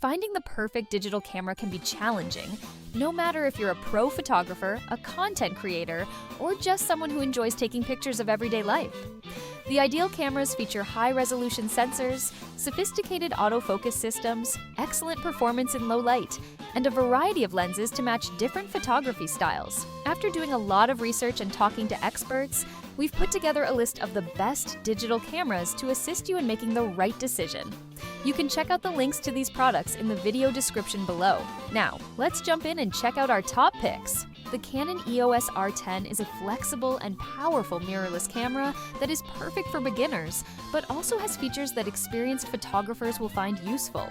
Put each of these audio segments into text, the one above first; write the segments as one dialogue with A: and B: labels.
A: Finding the perfect digital camera can be challenging, no matter if you're a pro photographer, a content creator, or just someone who enjoys taking pictures of everyday life. The ideal cameras feature high-resolution sensors, sophisticated autofocus systems, excellent performance in low light, and a variety of lenses to match different photography styles. After doing a lot of research and talking to experts, we've put together a list of the best digital cameras to assist you in making the right decision. You can check out the links to these products in the video description below. Now, let's jump in and check out our top picks. The Canon EOS R10 is a flexible and powerful mirrorless camera that is perfect for beginners, but also has features that experienced photographers will find useful.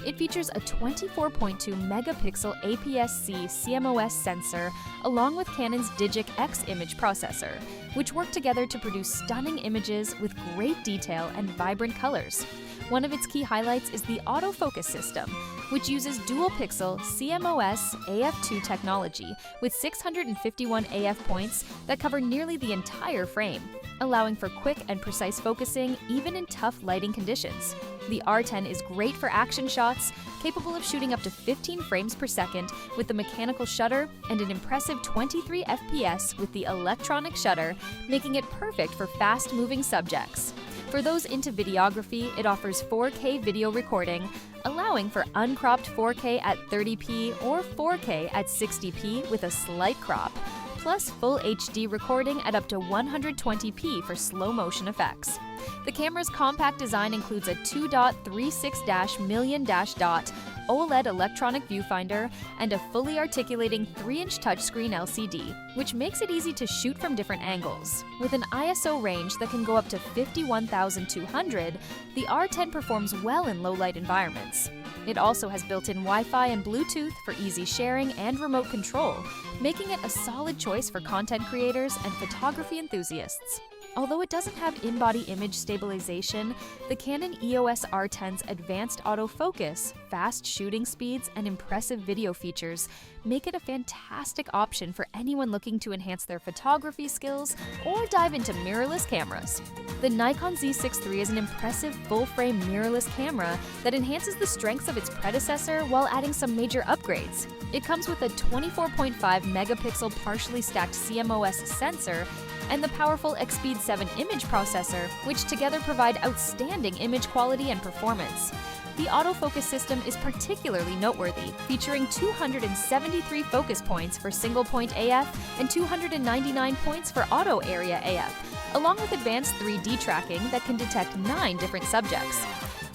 A: It features a 24.2 megapixel APS-C CMOS sensor along with Canon's Digic X image processor, which work together to produce stunning images with great detail and vibrant colors. One of its key highlights is the autofocus system, which uses dual-pixel CMOS AF2 technology with 651 AF points that cover nearly the entire frame, allowing for quick and precise focusing even in tough lighting conditions. The R10 is great for action shots, capable of shooting up to 15 frames per second with the mechanical shutter and an impressive 23 FPS with the electronic shutter, making it perfect for fast-moving subjects. For those into videography, it offers 4K video recording, allowing for uncropped 4K at 30p or 4K at 60p with a slight crop, plus full HD recording at up to 120p for slow motion effects. The camera's compact design includes a 2.36 million dot OLED electronic viewfinder and a fully articulating 3-inch touchscreen LCD, which makes it easy to shoot from different angles. With an ISO range that can go up to 51,200, the R10 performs well in low-light environments. It also has built-in Wi-Fi and Bluetooth for easy sharing and remote control, making it a solid choice for content creators and photography enthusiasts. Although it doesn't have in-body image stabilization, the Canon EOS R10's advanced autofocus, fast shooting speeds, and impressive video features make it a fantastic option for anyone looking to enhance their photography skills or dive into mirrorless cameras. The Nikon Z6 III is an impressive full-frame mirrorless camera that enhances the strengths of its predecessor while adding some major upgrades. It comes with a 24.5 megapixel partially stacked CMOS sensor and the powerful XSpeed 7 image processor, which together provide outstanding image quality and performance. The autofocus system is particularly noteworthy, featuring 273 focus points for single-point AF and 299 points for auto area AF, along with advanced 3D tracking that can detect 9 different subjects.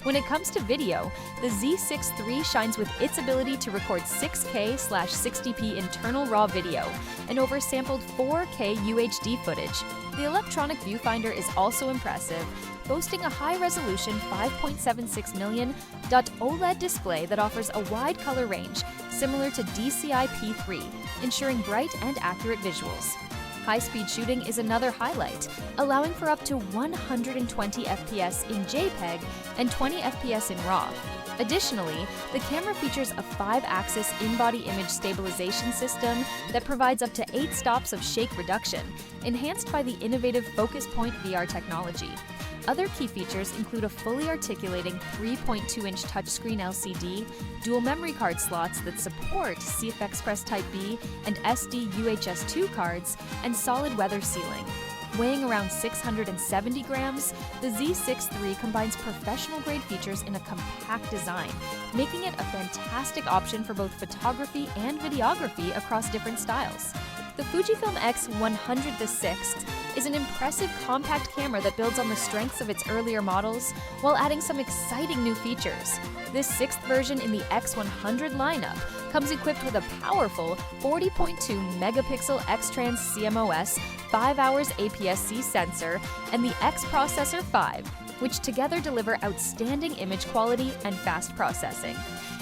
A: When it comes to video, the Z6 III shines with its ability to record 6K/60p internal raw video and oversampled 4K UHD footage. The electronic viewfinder is also impressive, boasting a high-resolution 5.76 million OLED display that offers a wide color range, similar to DCI P3, ensuring bright and accurate visuals. High-speed shooting is another highlight, allowing for up to 120 FPS in JPEG and 20 FPS in RAW. Additionally, the camera features a 5-axis in-body image stabilization system that provides up to 8 stops of shake reduction, enhanced by the innovative Focus Point VR technology. Other key features include a fully articulating 3.2-inch touchscreen LCD, dual memory card slots that support CF Express Type B and SD UHS 2 cards, and solid weather sealing. Weighing around 670 grams, the Z6 III combines professional-grade features in a compact design, making it a fantastic option for both photography and videography across different styles. The Fujifilm X100 is an impressive compact camera that builds on the strengths of its earlier models while adding some exciting new features. This 6th version in the X100 lineup comes equipped with a powerful 40.2 megapixel X-Trans CMOS 5-hours APS-C sensor and the X Processor 5, which together deliver outstanding image quality and fast processing.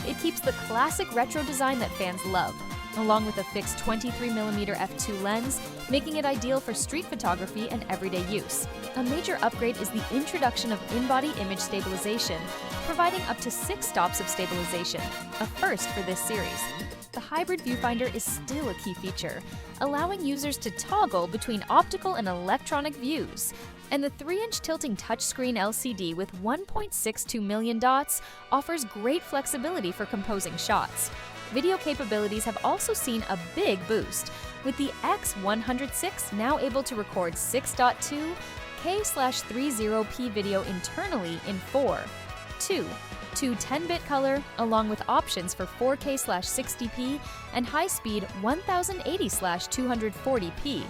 A: It keeps the classic retro design that fans love, along with a fixed 23mm f2 lens, making it ideal for street photography and everyday use. A major upgrade is the introduction of in-body image stabilization, providing up to 6 stops of stabilization, a first for this series. The hybrid viewfinder is still a key feature, allowing users to toggle between optical and electronic views. And the 3-inch tilting touchscreen LCD with 1.62 million dots offers great flexibility for composing shots. Video capabilities have also seen a big boost, with the X106 now able to record 6.2K/30p video internally in 4:2 10-bit color, along with options for 4K/60p and high-speed 1080/240p.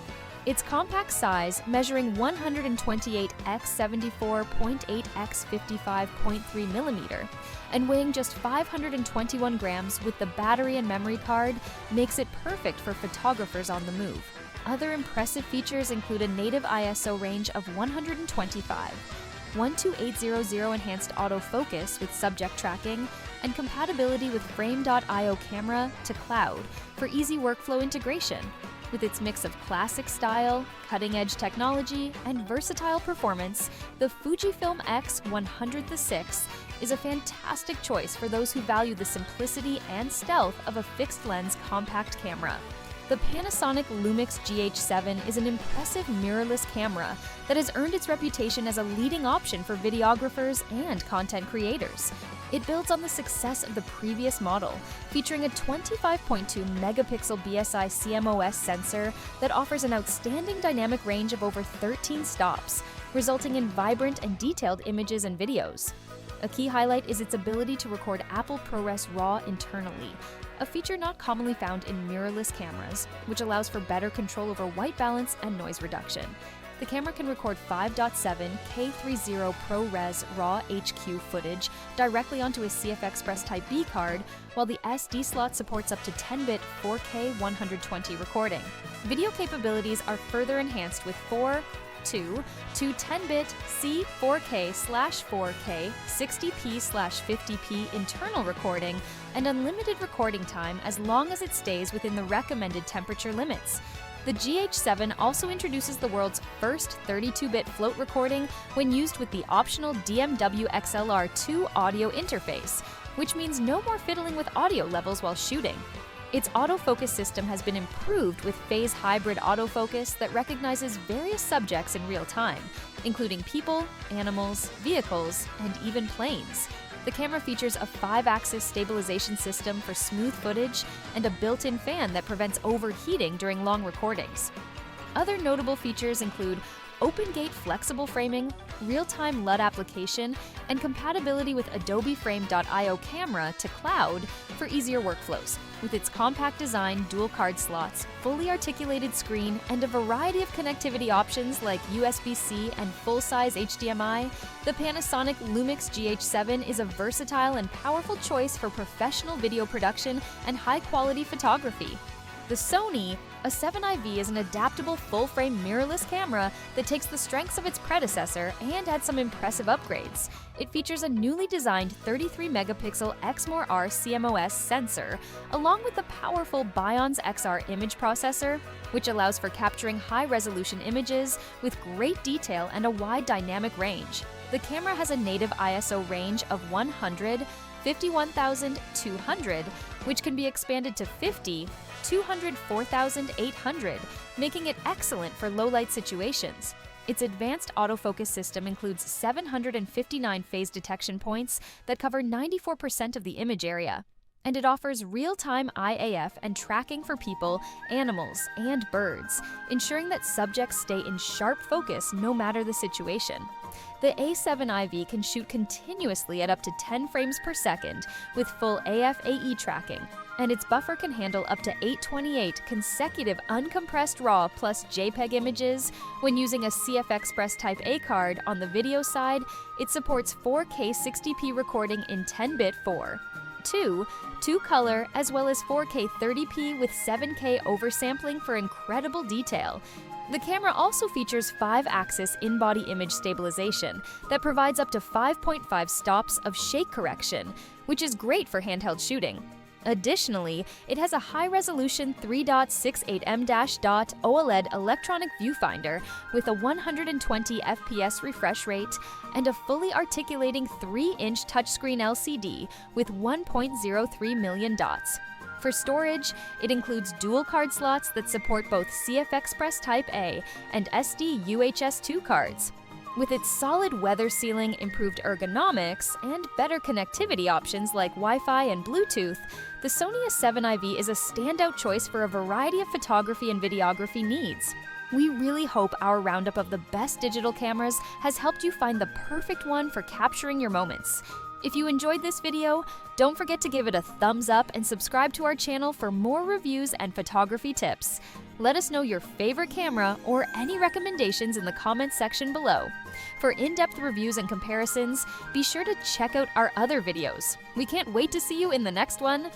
A: Its compact size, measuring 128x74.8x55.3mm and weighing just 521 grams with the battery and memory card, makes it perfect for photographers on the move. Other impressive features include a native ISO range of 125, 12800 enhanced autofocus with subject tracking, and compatibility with Frame.io camera to cloud for easy workflow integration. With its mix of classic style, cutting-edge technology, and versatile performance, the Fujifilm X106 is a fantastic choice for those who value the simplicity and stealth of a fixed-lens compact camera. The Panasonic Lumix GH7 is an impressive mirrorless camera that has earned its reputation as a leading option for videographers and content creators. It builds on the success of the previous model, featuring a 25.2 megapixel BSI CMOS sensor that offers an outstanding dynamic range of over 13 stops, resulting in vibrant and detailed images and videos. A key highlight is its ability to record Apple ProRes RAW internally, a feature not commonly found in mirrorless cameras, which allows for better control over white balance and noise reduction. The camera can record 5.7K30 ProRes RAW HQ footage directly onto a CF Express Type B card, while the SD slot supports up to 10-bit 4K 120 recording. Video capabilities are further enhanced with 4:2 10-bit C4K/4K 60p/50p internal recording and unlimited recording time as long as it stays within the recommended temperature limits. The GH7 also introduces the world's first 32-bit float recording when used with the optional DMW XLR2 audio interface, which means no more fiddling with audio levels while shooting. Its autofocus system has been improved with phase hybrid autofocus that recognizes various subjects in real time, including people, animals, vehicles, and even planes. The camera features a 5-axis stabilization system for smooth footage and a built-in fan that prevents overheating during long recordings. Other notable features include open-gate flexible framing, real-time LUT application, and compatibility with Adobe Frame.io camera to cloud for easier workflows. With its compact design, dual card slots, fully articulated screen, and a variety of connectivity options like USB-C and full-size HDMI, the Panasonic Lumix GH7 is a versatile and powerful choice for professional video production and high-quality photography. The Sony A7IV is an adaptable full-frame mirrorless camera that takes the strengths of its predecessor and adds some impressive upgrades. It features a newly designed 33-megapixel Exmor-R CMOS sensor, along with the powerful Bionz XR image processor, which allows for capturing high-resolution images with great detail and a wide dynamic range. The camera has a native ISO range of 100, 51,200, which can be expanded to 50, 204,800, making it excellent for low-light situations. Its advanced autofocus system includes 759 phase detection points that cover 94% of the image area, and it offers real-time IAF and tracking for people, animals, and birds, ensuring that subjects stay in sharp focus no matter the situation. The A7IV can shoot continuously at up to 10 frames per second with full AF/AE tracking, and its buffer can handle up to 828 consecutive uncompressed RAW plus JPEG images. When using a CF Express Type A card on the video side, it supports 4K 60p recording in 10-bit 4:2 color, as well as 4K 30p with 7K oversampling for incredible detail. The camera also features 5-axis in-body image stabilization that provides up to 5.5 stops of shake correction, which is great for handheld shooting. Additionally, it has a high-resolution 3.68m OLED electronic viewfinder with a 120 FPS refresh rate and a fully articulating 3-inch touchscreen LCD with 1.03 million dots. For storage, it includes dual card slots that support both CF Express Type A and SD UHS-2 cards. With its solid weather sealing, improved ergonomics, and better connectivity options like Wi-Fi and Bluetooth, the Sony A7 IV is a standout choice for a variety of photography and videography needs. We really hope our roundup of the best digital cameras has helped you find the perfect one for capturing your moments. If you enjoyed this video, don't forget to give it a thumbs up and subscribe to our channel for more reviews and photography tips. Let us know your favorite camera or any recommendations in the comments section below. For in-depth reviews and comparisons, be sure to check out our other videos. We can't wait to see you in the next one.